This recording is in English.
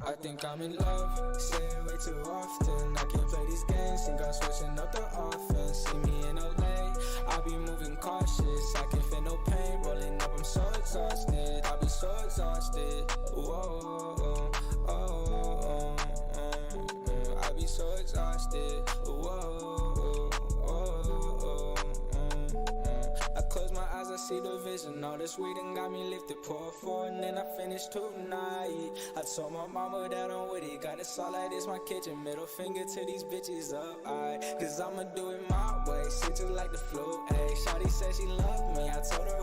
I think I'm in love, say it way too often. I can't play these games, think I'm switching up the offense. See me in LA, I be moving cautious. I can't feel no pain, rolling up, I'm so exhausted. I be so exhausted, whoa, I be so exhausted, I close my eyes, I see the vision. All this weed and got me lifted, pour four and then I finish tonight. I told my mama that I'm with it, got it all like this my kitchen. Middle finger to these bitches up, cause I'ma do it my way. Shit just like the flu, ayy. Shawty said she loved me, I told her